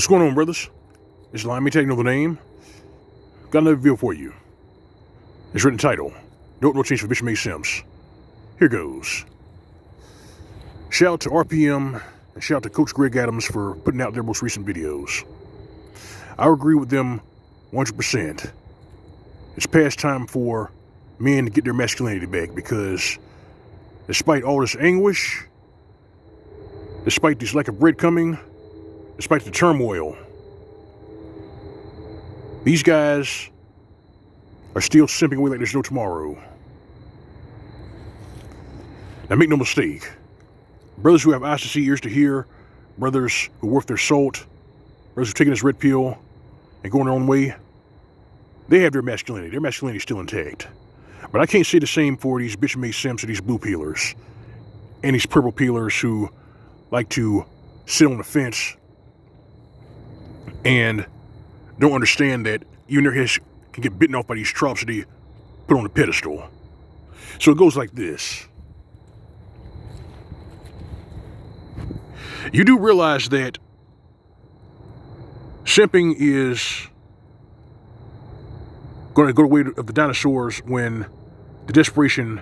What's going on, brothers? It's L.O.M. Mgtow, you know the name. Got another video for you. It's written title, No Change for Bishop Simps. Here goes. Shout out to RPM and shout out to Coach Greg Adams for putting out their most recent videos. I agree with them 100%. It's past time for men to get their masculinity back, because despite all this anguish, despite this lack of breadcrumbing, despite the turmoil, these guys are still simping away like there's no tomorrow. Now, make no mistake, brothers who have eyes to see, ears to hear, brothers who are worth their salt, brothers who are taking this red pill and going their own way, they have their masculinity. Their masculinity is still intact. But I can't say the same for these bitch-made simps or these blue peelers and these purple peelers who like to sit on the fence and don't understand that even their heads can get bitten off by these troughs that they put on the pedestal. So it goes like this. You do realize that simping is going to go the way of the dinosaurs when the desperation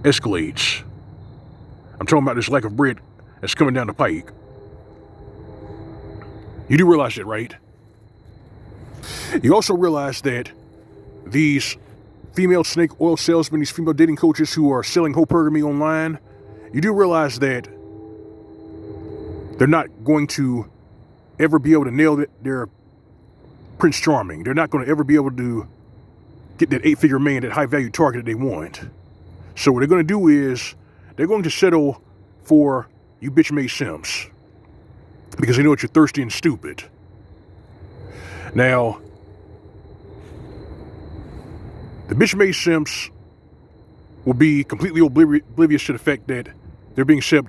escalates. I'm talking about this lack of bread that's coming down the pike. You do realize that, right? You also realize that these female snake oil salesmen, these female dating coaches who are selling hypergamy online, you do realize that they're not going to ever be able to nail their Prince Charming. They're not going to ever be able to get that 8-figure man, that high-value target that they want. So what they're going to do is they're going to settle for you bitch-made simps, because they know that you're thirsty and stupid. Now, the bitch-made simps will be completely oblivious to the fact that they're being set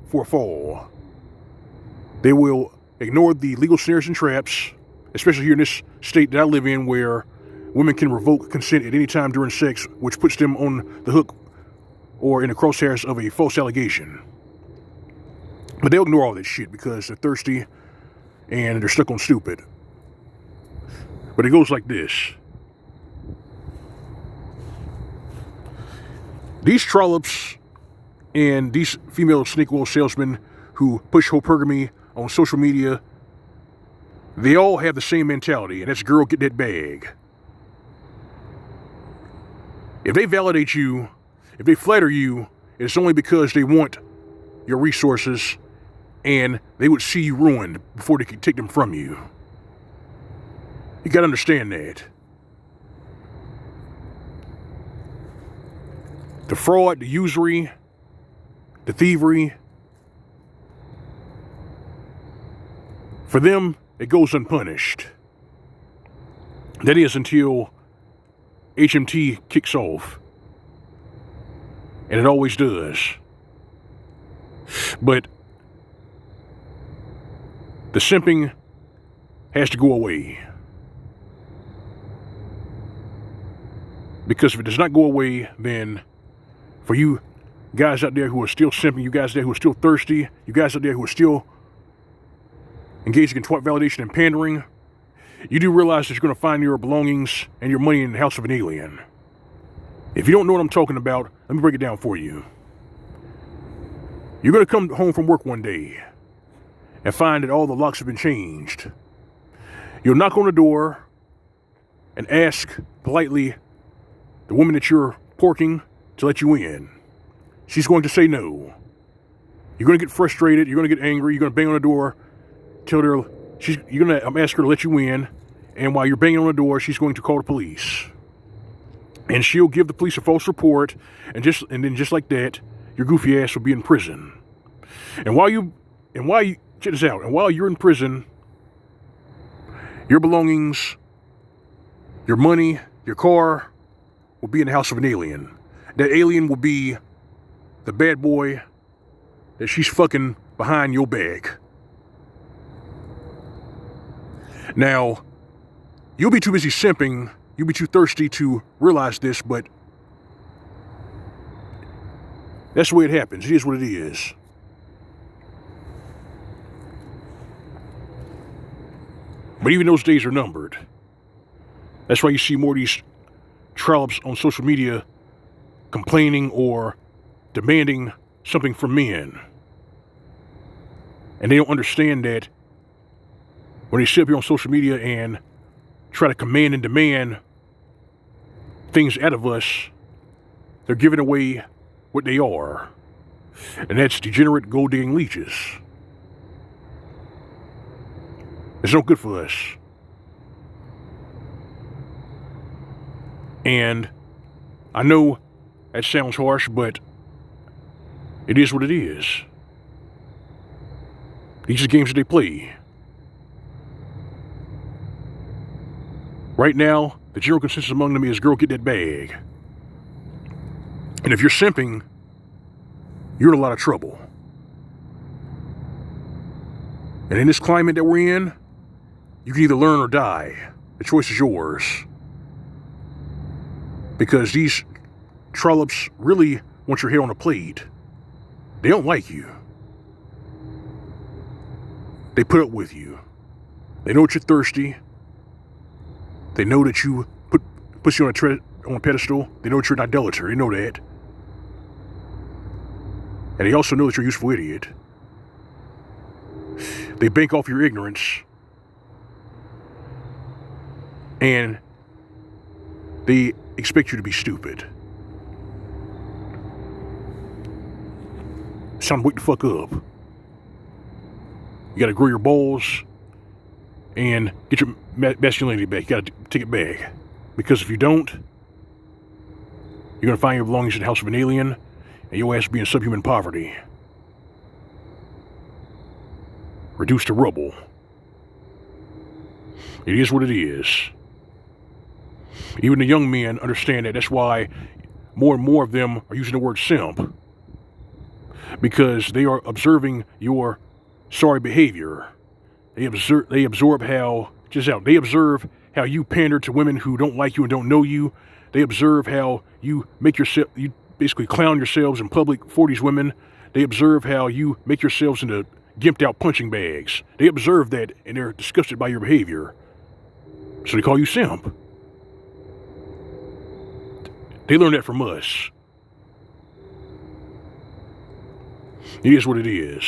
for a fall. They will ignore the legal snares and traps, especially here in this state that I live in, where women can revoke consent at any time during sex, which puts them on the hook or in the crosshairs of a false allegation. But they'll ignore all that shit because they're thirsty and they're stuck on stupid. But it goes like this. These trollops and these female snake oil salesmen who push hypergamy on social media, they all have the same mentality, and that's girl, get that bag. If they validate you, if they flatter you, it's only because they want your resources and they would see you ruined before they could take them from you. You gotta understand that. The fraud, the usury, the thievery, for them, it goes unpunished. That is until HMT kicks off. And it always does. But the simping has to go away. Because if it does not go away, then for you guys out there who are still simping, you guys out there who are still thirsty, you guys out there who are still engaging in twat validation and pandering, you do realize that you're going to find your belongings and your money in the house of an alien. If you don't know what I'm talking about, let me break it down for you. You're going to come home from work one day and find that all the locks have been changed. You'll knock on the door and ask politely the woman that you're porking to let you in. She's going to say no. You're going to get frustrated. You're going to get angry. You're going to bang on the door. You're going to ask her to let you in. And while you're banging on the door, she's going to call the police. And she'll give the police a false report. And then just like that, your goofy ass will be in prison. And while you check this out. And while you're in prison, your belongings, your money, your car will be in the house of an alien. That alien will be the bad boy that she's fucking behind your back. Now, you'll be too busy simping, you'll be too thirsty to realize this, but that's the way it happens. It is what it is. But even those days are numbered. That's why you see more of these trollops on social media complaining or demanding something from men. And they don't understand that when they sit up here on social media and try to command and demand things out of us, they're giving away what they are. And that's degenerate gold-digging leeches. It's no good for us. And I know that sounds harsh, but it is what it is. These are games that they play. Right now, the general consensus among them is, girl, get that bag. And if you're simping, you're in a lot of trouble. And in this climate that we're in, you can either learn or die. The choice is yours. Because these trollops really want your head on a plate. They don't like you. They put up with you. They know that you're thirsty. They know that you put you on a pedestal. They know that you're an idolater. They know that. And they also know that you're a useful idiot. They bank off your ignorance. And they expect you to be stupid. It's time to wake the fuck up. You gotta grow your balls and get your masculinity back. You gotta take it back. Because if you don't, you're gonna find your belongings in the house of an alien, and your ass will be in subhuman poverty. Reduced to rubble. It is what it is. Even the young men understand that. That's why more and more of them are using the word simp. Because they are observing your sorry behavior. They observe how you pander to women who don't like you and don't know you. They observe how you basically clown yourselves in public for these women. They observe how you make yourselves into gimped out punching bags. They observe that and they're disgusted by your behavior. So they call you simp. They learned that from us. It is what it is.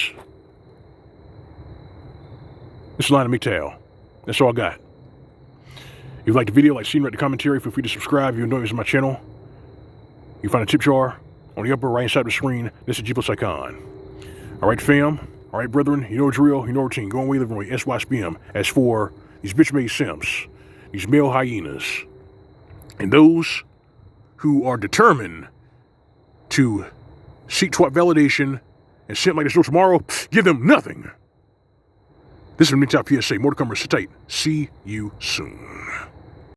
This is Line of Mgtow. That's all I got. If you like the video, like, see, and write the commentary. Feel free to subscribe if you're new to my channel. You find a tip jar on the upper right side of the screen. This is G+ Icon. Alright, fam. Alright, brethren. You know the drill. You know the routine. Go away, live away. SYSBM. As for these bitch-made simps, these male hyenas, and those who are determined to seek twat validation and simp like there's no tomorrow, give them nothing. This is Mgtow PSA. More to come. Sit tight. See you soon.